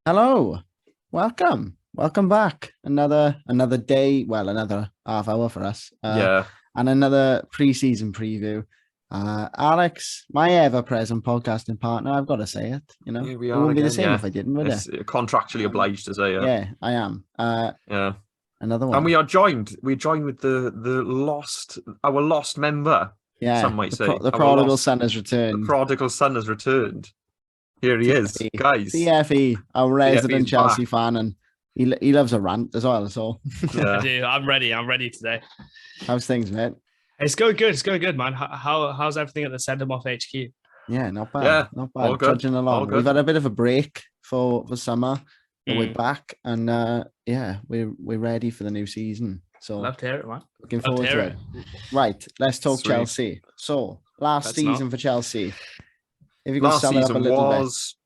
Hello, welcome back. Another day, well, another half hour for us, Yeah, and another pre-season preview. Alex, my ever-present podcasting partner, I've got to say it. here we It are wouldn't be the again. same Yeah, if I didn't, would it? it's contractually Um, obliged to say. yeah, I am. Yeah, Another and one. we are joined. We're joined with our lost member. Yeah, Some might the say the our prodigal lost, son has the returned. prodigal son has returned. Here he is, TFE, guys. TFE, our TFE is resident Chelsea back. fan, and he loves a rant as well. So, I Yeah, do. I'm ready. I'm ready today. how's things, mate? It's going good. It's going good, man. How's everything at the Send 'em Off HQ? Yeah, not bad. yeah, Not all bad. good, Trudging all along. We've good. had a bit of a break for summer, but we're Mm. back and yeah, we're ready for the new season. So Love to hear it, man. looking Love to forward hear to it. Right, let's talk Sweet. Chelsea. So last Let's season not. for Chelsea. If you could Last sum it up a season little bit. was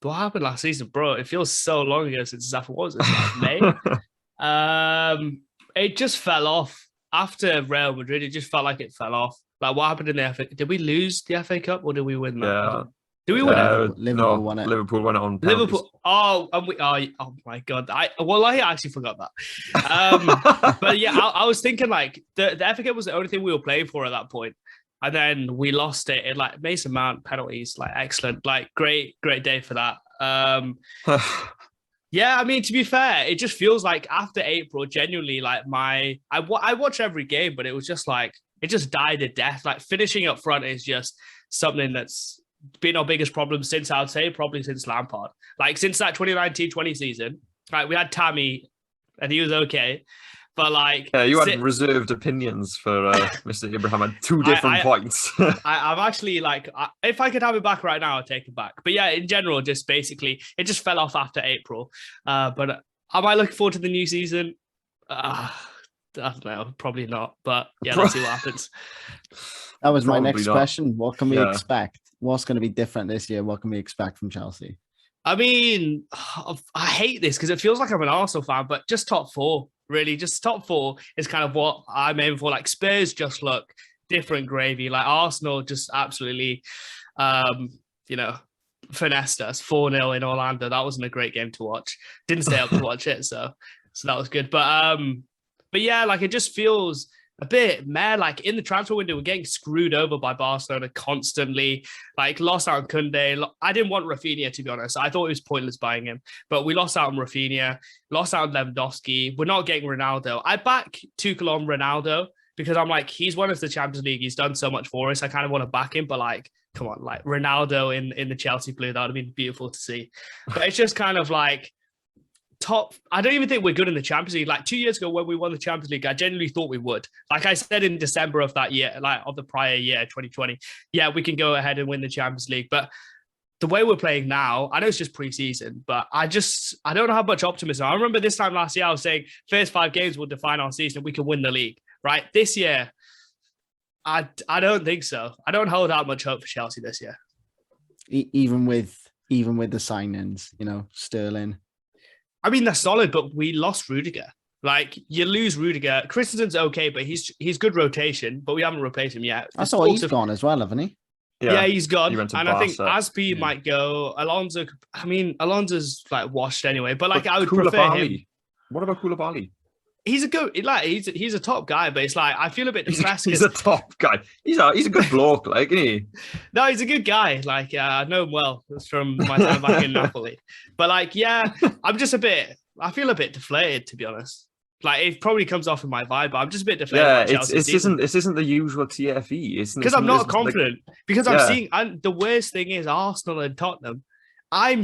What happened last season, bro? It feels so long ago since it's happened. What was it? Like May? It just fell off after Real Madrid. It just felt like it fell off. Like what happened in the FA? Did we lose the FA Cup or did we win that? yeah. Did we win it? Liverpool No, won it. Liverpool won it on penalties. Liverpool. Oh, and oh my god! I actually forgot that. But yeah, I was thinking like the FA Cup was the only thing we were playing for at that point, and then we lost it. It like Mason Mount penalties, like excellent, like great day for that. Yeah, I mean to be fair, it just feels like after April, genuinely like I watch every game, but it was just like it just died a death. Like finishing up front is just something that's been our biggest problem since I would say probably since Lampard. Like since that 2019-20 season, like we had Tammy and he was okay. But like Yeah, you had reserved opinions for Mr. Abraham at two different points. I've actually like if I could have it back right now, I'd take it back. But yeah, in general, just basically it just fell off after April. But am I looking forward to the new season? I don't know, probably not. But yeah, let's see what happens. That was my Probably next not. question. What can we Yeah. expect? What's going to be different this year? What can we expect from Chelsea? I mean, I hate this because it feels like I'm an Arsenal fan, but just top four, really. Just top four is kind of what I'm aiming for. Like Spurs just look different gravy. Like Arsenal just absolutely, finessed us 4-0 in Orlando. That wasn't a great game to watch. Didn't stay up to watch it, so that was good. But yeah, like it just feels a bit meh. Like in the transfer window, we're getting screwed over by Barcelona constantly. Like lost out on Koundé. I didn't want Rafinha, to be honest. I thought it was pointless buying him, but we lost out on Rafinha, lost out on Lewandowski. We're not getting Ronaldo. I back Tuchel on Ronaldo because I'm like, he's won us the Champions League. He's done so much for us. I kind of want to back him, but like, come on, like Ronaldo in the Chelsea blue, that would have been beautiful to see. But it's just kind of like, I don't even think we're good in the Champions League. Like 2 years ago when we won the Champions League, I genuinely thought we would. Like I said in December of that year, like of the prior year, 2020, yeah, we can go ahead and win the Champions League. But the way we're playing now, I know it's just preseason, but I don't have much optimism. I remember this time last year, I was saying first 5 games will define our season. We can win the league, right? This year, I don't think so. I don't hold out much hope for Chelsea this year. Even with the signings, Sterling. I mean, they're solid, but we lost Rudiger. Like, you lose Rudiger. Christensen's okay, but he's good rotation, but we haven't replaced him yet. I saw he's gone as well, haven't he? Yeah, he's gone. He went to and I think Barca. Aspi might go. Alonso's like washed anyway, but like But I would prefer him. What about Koulibaly? He's a good, like he's a top guy, but it's like I feel a bit depressed. He's a top guy. He's a good bloke, like, isn't he? No, he's a good guy. Like I know him well. It's from my time back in Napoli. But like, yeah, I feel a bit deflated, to be honest. Like it probably comes off in my vibe, but I'm just a bit deflated. Yeah, this isn't the usual TFE. Because I'm not confident. Because I'm Yeah. seeing, and the worst thing is Arsenal and Tottenham. I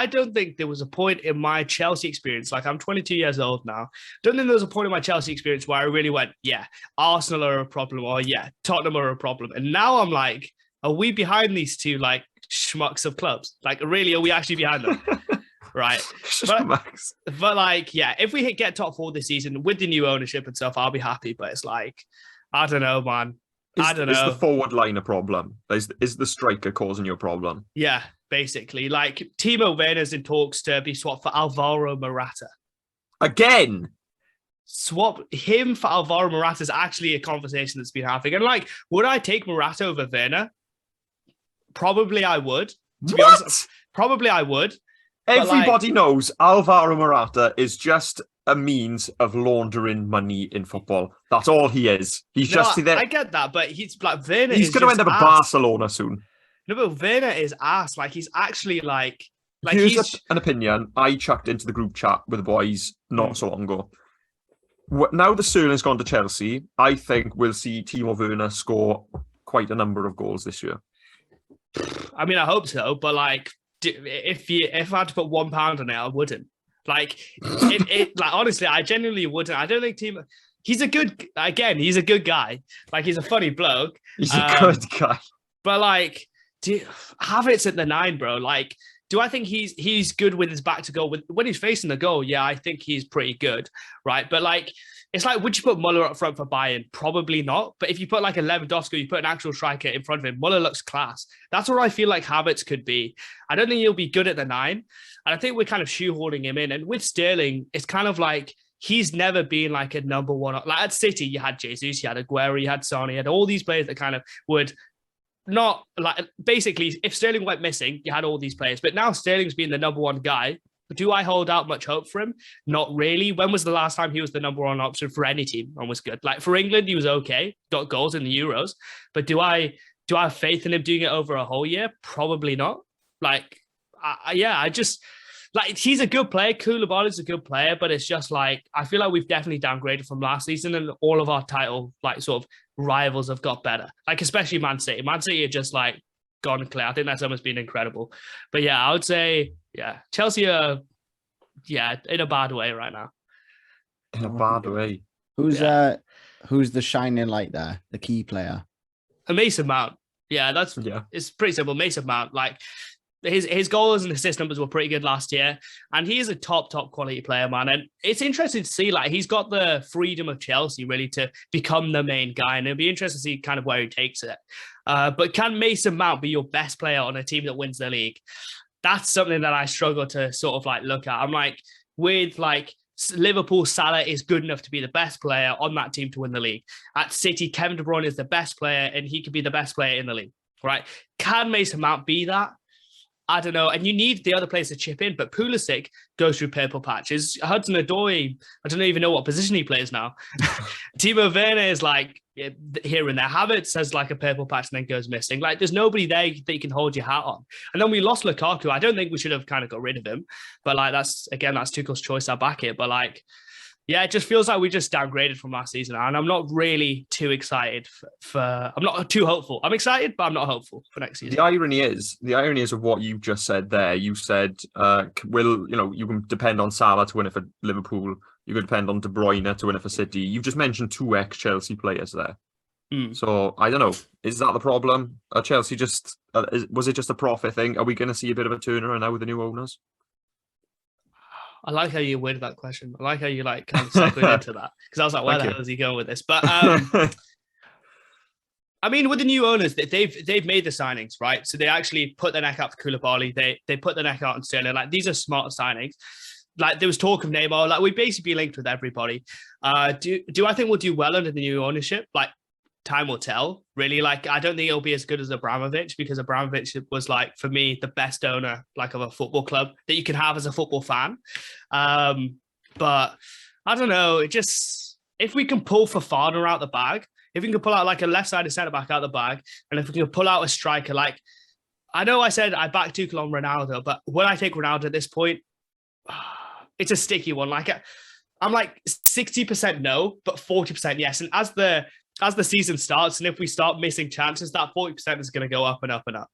don't think there was a point in my Chelsea experience. Like I'm 22 years old now. Don't think there was a point in my Chelsea experience where I really went, yeah, Arsenal are a problem, or yeah, Tottenham are a problem. And now I'm like, are we behind these two like schmucks of clubs? Like, really, are we actually behind them? Right. But like, yeah, if we get top 4 this season with the new ownership and stuff, I'll be happy. But it's like, I don't know, man. I don't know. Is the forward line a problem? Is the striker causing you a problem? Yeah, basically. Like, Timo Werner's in talks to be swapped for Alvaro Morata. Again? Swap him for Alvaro Morata is actually a conversation that's been happening. And like, would I take Morata over Werner? Probably I would. To be honest, probably I would. Everybody knows Alvaro Morata is just a means of laundering money in football. That's all he is. He's just there. I get that, but he's like Werner. He's going to end up at Barcelona soon. No, but Werner is ass. Like he's actually like Here's an opinion I chucked into the group chat with the boys not so long ago. Now that Sterling's gone to Chelsea, I think we'll see Timo Werner score quite a number of goals this year. I mean, I hope so, but like, if I had to put £1 on it, I wouldn't. Like, like honestly, I genuinely wouldn't. I don't think Timo. He's a good guy. Like, he's a funny bloke. He's a good guy. But like, Havertz at the 9, bro. Like, do I think he's good with his back to goal? When he's facing the goal, yeah, I think he's pretty good, right? But like, it's like, would you put Muller up front for Bayern? Probably not. But if you put like a Lewandowski, you put an actual striker in front of him, Muller looks class. That's where I feel like Havertz could be. I don't think he'll be good at the 9. And I think we're kind of shoehorning him in. And with Sterling, it's kind of like, he's never been like a number one. Like at City, you had Jesus, you had Aguero, you had Son, you had all these players that kind of would not like, basically, if Sterling went missing, you had all these players. But now Sterling's been the number one guy. Do I hold out much hope for him? Not really. When was the last time he was the number one option for any team and was good? Like for England, he was okay, got goals in the Euros. But do I have faith in him doing it over a whole year? Probably not. Like, I just like, he's a good player. Koulibaly's a good player, but it's just like, I feel like we've definitely downgraded from last season, and all of our title like sort of rivals have got better. Like especially Man City. Man City are just like gone clear. I think that's almost been incredible. But yeah, I would say, yeah, Chelsea are, in a bad way right now. In a bad way. Who's the shining light there? The key player? Mason Mount. Yeah, it's pretty simple. Mason Mount, like his goals and assist numbers were pretty good last year, and he is a top quality player, man. And it's interesting to see, like, he's got the freedom of Chelsea really to become the main guy, and it'll be interesting to see kind of where he takes it. But can Mason Mount be your best player on a team that wins the league? That's something that I struggle to sort of like look at. I'm like, with like Liverpool, Salah is good enough to be the best player on that team to win the league. At City, Kevin De Bruyne is the best player, and he could be the best player in the league, right? Can Mason Mount be that? I don't know. And you need the other players to chip in, but Pulisic goes through purple patches. Hudson-Odoi, I don't even know what position he plays now. Timo Werner is like here and there. Havertz has like a purple patch and then goes missing. Like there's nobody there that you can hold your hat on. And then we lost Lukaku. I don't think we should have kind of got rid of him. But like that's Tuchel's choice. I back it. But like, yeah, it just feels like we just downgraded from last season. And I'm not really too excited I'm not too hopeful. I'm excited, but I'm not hopeful for next season. The irony is of what you just said there. You said, you can depend on Salah to win it for Liverpool. You can depend on De Bruyne to win it for City. You've just mentioned 2 ex-Chelsea players there. So I don't know. Is that the problem? Are Chelsea just, was it just a profit thing? Are we going to see a bit of a turnaround now with the new owners? I like how you worded that question. I like how you like kind of segued into that, because I was like, where the hell is he going with this? But I mean, with the new owners, they've made the signings, right? So they actually put their neck out for Koulibaly. They put their neck out on Sterling. Like these are smart signings. Like there was talk of Neymar. Like we basically linked with everybody. Do I think we'll do well under the new ownership? Like time will tell, really. Like I don't think it'll be as good as Abramovich, because Abramovich was like, for me, the best owner like of a football club that you can have as a football fan. But I don't know. It just, if we can pull Fofana out the bag, if we can pull out like a left-sided centre-back out the bag, and if we can pull out a striker, like I know I said I backed Tuchel on Ronaldo, but would I take Ronaldo at this point? It's a sticky one. Like I'm like 60% no, but 40% yes. And as the season starts, and if we start missing chances, that 40% is going to go up and up and up.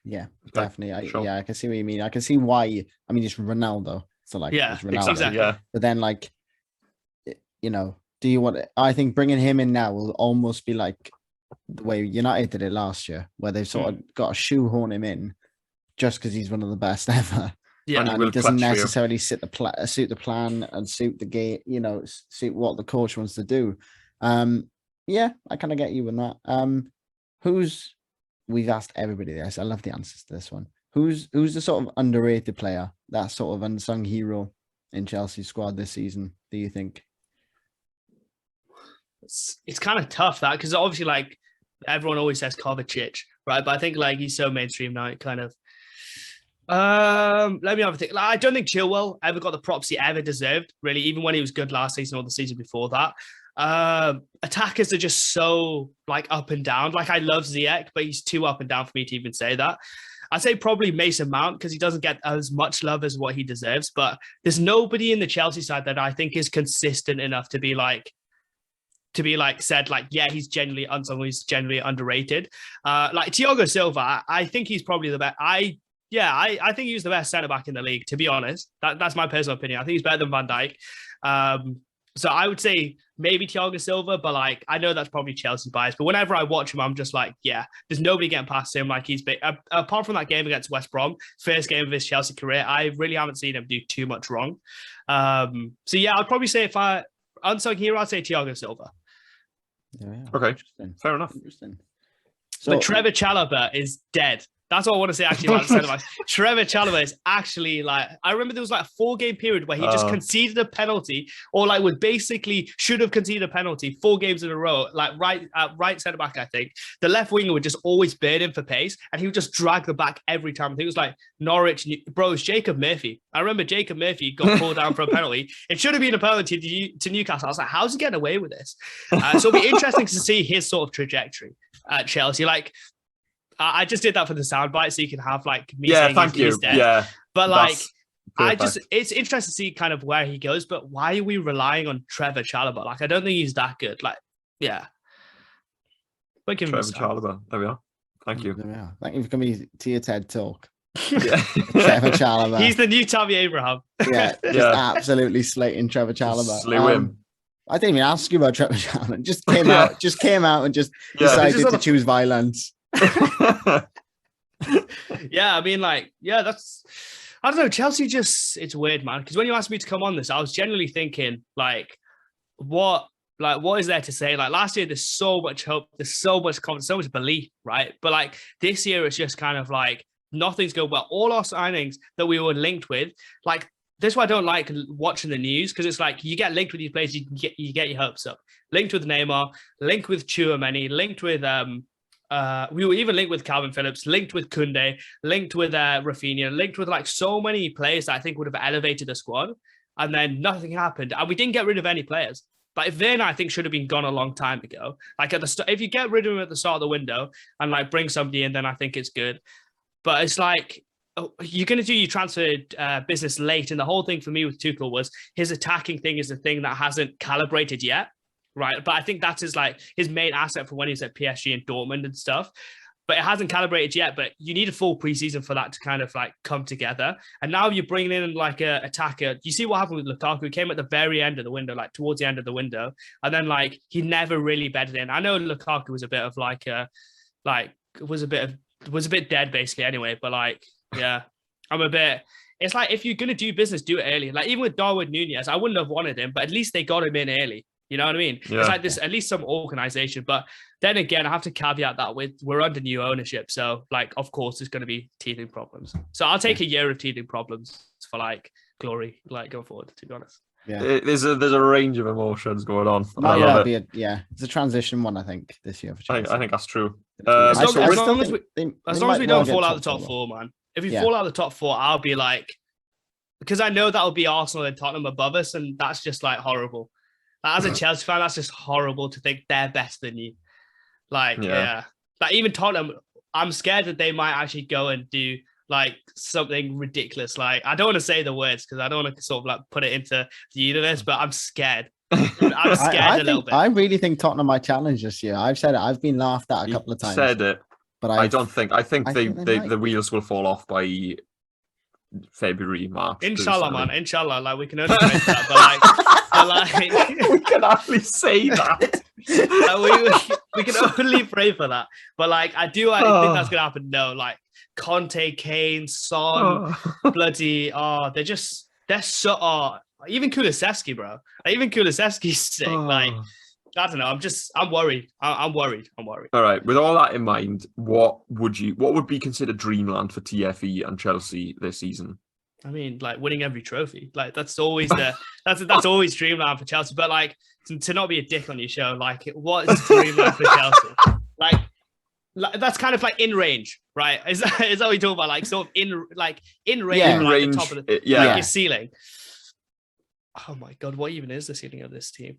Yeah, definitely. I can see what you mean. I can see why. I mean, it's Ronaldo. So like, yeah, it's Ronaldo. exactly. Yeah. But then like, do you want? I think bringing him in now will almost be like the way United did it last year, where they've sort of got to shoehorn him in just because he's one of the best ever. Yeah, and it doesn't necessarily suit the plan and suit the game. Suit what the coach wants to do. Yeah, I kind of get you in that. We've asked everybody this. I love the answers to this one. Who's the sort of underrated player, that sort of unsung hero in Chelsea's squad this season, do you think? It's kind of tough, that, because obviously like everyone always says Kovacic, right? But I think like he's so mainstream now, it kind of. Let me have a think. Like, I don't think Chilwell ever got the props he ever deserved, really, even when he was good last season or the season before that. Attackers are just so like up and down. Like I love Ziyech, but he's too up and down for me to even say that. I'd say probably Mason Mount because he doesn't get as much love as what he deserves. But there's nobody in the Chelsea side that I think is consistent enough to be like said like, yeah, he's genuinely unsung, he's genuinely underrated. Like Thiago Silva, I think he's probably the best. I think he's the best centre back in the league, to be honest. That's my personal opinion. I think he's better than Van Dijk. So I would say maybe Thiago Silva, but like I know that's probably Chelsea bias. But whenever I watch him, I'm just like, yeah, there's nobody getting past him. Like he's been, apart from that game against West Brom, first game of his Chelsea career, I really haven't seen him do too much wrong. So yeah, I'd probably say if I unsung hero, I'd say Thiago Silva. Yeah, Okay, fair enough. Interesting. But Trevor Chalobah is dead. That's all I want to say actually about the centre back. Trevor Chalobah is actually like, I remember there was like a 4-game period where he just conceded a penalty or like would basically should have conceded a penalty 4 games in a row, like right centre back, I think. The left winger would just always burn him for pace and he would just drag the back every time. I think it was like Norwich, bro, it's Jacob Murphy. I remember Jacob Murphy got pulled down for a penalty. It should have been a penalty to Newcastle. I was like, how's he getting away with this? So it'll be interesting to see his sort of trajectory at Chelsea. Like, I just did that for the soundbite, so you can have like me saying thank you. He's dead. Yeah, but like, it's interesting to see kind of where he goes. But why are we relying on Trevor Chalobah? Like, I don't think he's that good. Like, yeah. But give him Trevor Chalobah. There we are. Thank you. There we are. Thank you for coming to your TED talk. Yeah. Trevor Chalobah. He's the new Tammy Abraham. Yeah, just absolutely slating Trevor Chalobah. Slew him. I didn't even ask you about Trevor Chalobah. Just came out and just decided to choose violence. Yeah, I mean, like, yeah, that's, I don't know. Chelsea just, it's weird, man. Because when you asked me to come on this, I was genuinely thinking, like, what is there to say? Like last year, there's so much hope, there's so much confidence, so much belief, right? But like this year, it's just kind of like nothing's going well. All our signings that we were linked with, like, this is why I don't like watching the news, because it's like you get linked with these players, you get your hopes up. Linked with Neymar, linked with Tchouaméni, linked with we were even linked with Calvin Phillips, linked with Koundé, linked with Rafinha, linked with like so many players that I think would have elevated the squad, and then nothing happened, and we didn't get rid of any players. Like Werner, I think should have been gone a long time ago. Like at the start, if you get rid of him at the start of the window and like bring somebody in, then I think it's good. But it's like, you're going to do your transfer business late. And the whole thing for me with Tuchel was his attacking thing is the thing that hasn't calibrated yet. Right. But I think that is like his main asset for when he's at PSG and Dortmund and stuff. But it hasn't calibrated yet. But you need a full preseason for that to kind of like come together. And now you're bringing in like a attacker. You see what happened with Lukaku? He came at the very end of the window, like towards the end of the window. And then like he never really bedded in. I know Lukaku was a bit of like was a bit dead basically anyway. But like, yeah, it's like if you're going to do business, do it early. Like even with Darwin Nunez, I wouldn't have wanted him, but at least they got him in early. You know what I mean? Yeah. It's like this, at least some organization. But then again, I have to caveat that with we're under new ownership. So like, of course, there's going to be teething problems. So I'll take a year of teething problems for like glory, like going forward, to be honest. Yeah. There's a range of emotions going on. It's a transition one, I think, this year. For I think that's true. As long as we don't fall out of the top four, man. If we fall out of the top four, I'll be like, because I know that'll be Arsenal and Tottenham above us, and that's just like horrible. Like, as a Chelsea fan, that's just horrible to think they're better than you. Like, yeah. Like even Tottenham, I'm scared that they might actually go and do like something ridiculous. Like, I don't want to say the words because I don't want to sort of like put it into the universe, but I'm scared. I'm scared a little bit. I really think Tottenham might challenge this year. I've said it. I've been laughed at a couple of times. Said it, but I don't think. I think the wheels will fall off by February, March. Inshallah, man. Inshallah. Like we can only pray for that, but like we can actually say that. we can only pray for that. But like I think that's gonna happen. No, like Conte, Kane, Son, bloody they're so even Kulusevski, bro. Like, even Kulusevski's sick. Like I don't know. I'm worried. I'm worried. All right. With all that in mind, what would be considered dreamland for TFE and Chelsea this season? I mean, like winning every trophy. Like that's always that's always dreamland for Chelsea. But like to not be a dick on your show, like what is dreamland for Chelsea? Like That's kind of like in range, right? Is that what you talk about? Like sort of in range, In like range, the top of the yeah. like your ceiling. Oh my god, what even is the ceiling of this team?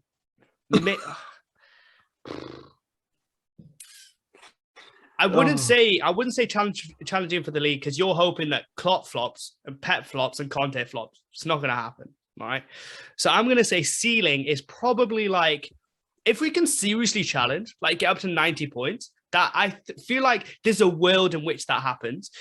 I wouldn't say challenging for the league because you're hoping that Klopp flops and Pep flops and Conte flops. It's not going to happen, right? So I'm going to say ceiling is probably like if we can seriously challenge, like get up to 90 points. That I feel like there's a world in which that happens.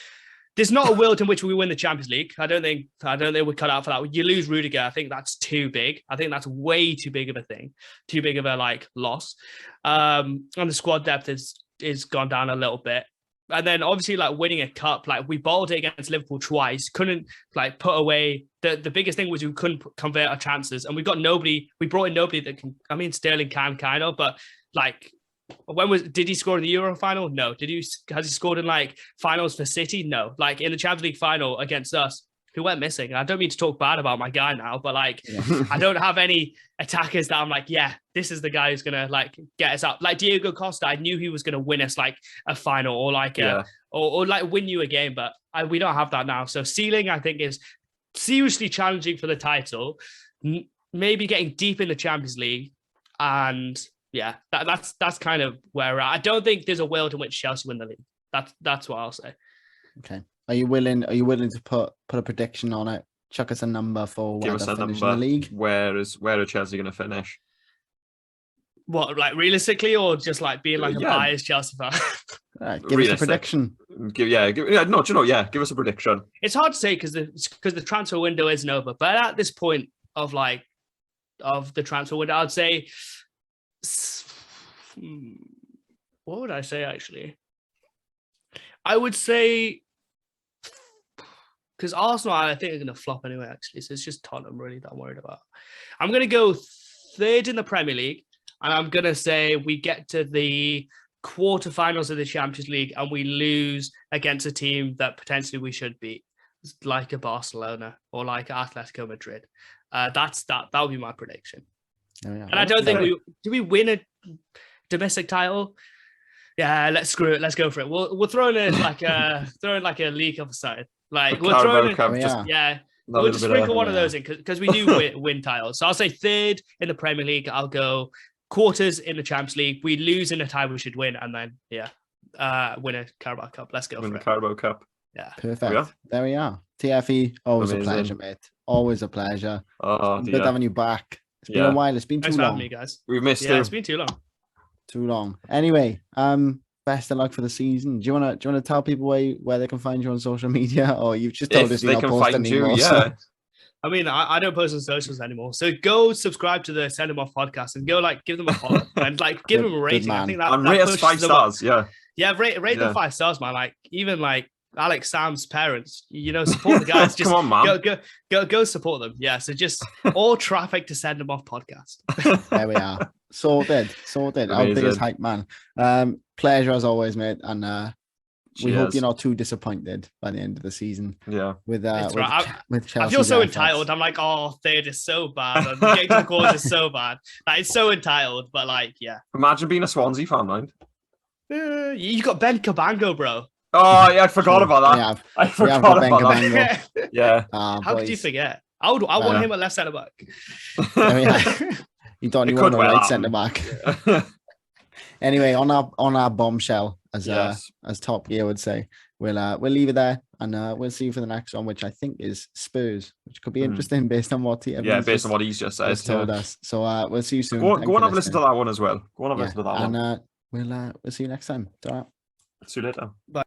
There's not a world in which we win the Champions League. I don't think we're cut out for that. You lose Rudiger. I think that's too big. I think that's way too big of a thing, too big of a like loss. And the squad depth is gone down a little bit. And then obviously like winning a cup, like we bottled it against Liverpool twice, couldn't like put away. The biggest thing was we couldn't convert our chances, and we brought in nobody that can. I mean, Sterling can kind of, but like. Did he score in the Euro final? No. Has he scored in like finals for City? No. Like in the Champions League final against us, who went missing. I don't mean to talk bad about my guy now, but like I don't have any attackers that I'm like, yeah, this is the guy who's gonna like get us up. Like Diego Costa, I knew he was gonna win us like a final or like or like win you a game, but we don't have that now. So ceiling, I think, is seriously challenging for the title, maybe getting deep in the Champions League, and yeah, that's kind of where we're at. I don't think there's a world in which Chelsea win the league. That's what I'll say. Okay. Are you willing to put a prediction on it? Chuck us a number for where they're finishing the league. Where are Chelsea going to finish? What, like realistically, or just like being like a biased Chelsea fan? Give us a prediction. Give us a prediction. It's hard to say because the transfer window isn't over. But at this point of the transfer window, I'd say. What would I say actually? I would say because Arsenal, I think, are going to flop anyway, actually. So it's just Tottenham really that I'm worried about. I'm going to go third in the Premier League, and I'm going to say we get to the quarterfinals of the Champions League and we lose against a team that potentially we should beat, like a Barcelona or like Atletico Madrid. That would be my prediction. And I don't think do we win a domestic title? Yeah, let's screw it. Let's go for it. We'll throw in like a league of side. Like we'll throw in we'll just sprinkle one of those in because we do win titles. So I'll say third in the Premier League. I'll go quarters in the Champions League. We lose in a tie we should win, and then win a Carabao Cup. Let's go for it. Carabao Cup. Yeah, perfect. There we are. TFE, always a pleasure, mate. Always a pleasure. Oh, good having you back. It's been a while. It's been too long. Thanks for having me, guys. We've missed you. It's been too long. Too long. Anyway, best of luck for the season. Do you wanna tell people where they can find you on social media, or you've just told us you don't post anymore? Yeah. I mean, I don't post on socials anymore. So go subscribe to the Send Them Off podcast and go give them a follow and give them a rating. I think that rate us 5 stars. Yeah, rate them 5 stars, man. Even Alex Sam's parents, support the guys. Just come on, man. Go support them. Yeah, so just all traffic to Send Them Off podcast. There we are. Sorted. Our biggest hype man. Pleasure as always, mate. And we hope you're not too disappointed by the end of the season. Yeah. With Chelsea. I feel so entitled. I'm like, third is so bad. And getting to the quarters is so bad. It's so entitled, but yeah. Imagine being a Swansea fan, man. You got Ben Cabango, bro. Oh yeah, I forgot about that. I forgot about that. Yeah. How could you forget? I want him at left centre back. You don't want a right centre back. Anyway, on our bombshell, as Top Gear would say, we'll leave it there, and we'll see you for the next one, which I think is Spurs, which could be interesting based on what based on what he's just said. Told us. So we'll see you soon. Go on, have a listen to that one as well. Go on, have a listen to that one. And we'll see you next time. See you later. Bye.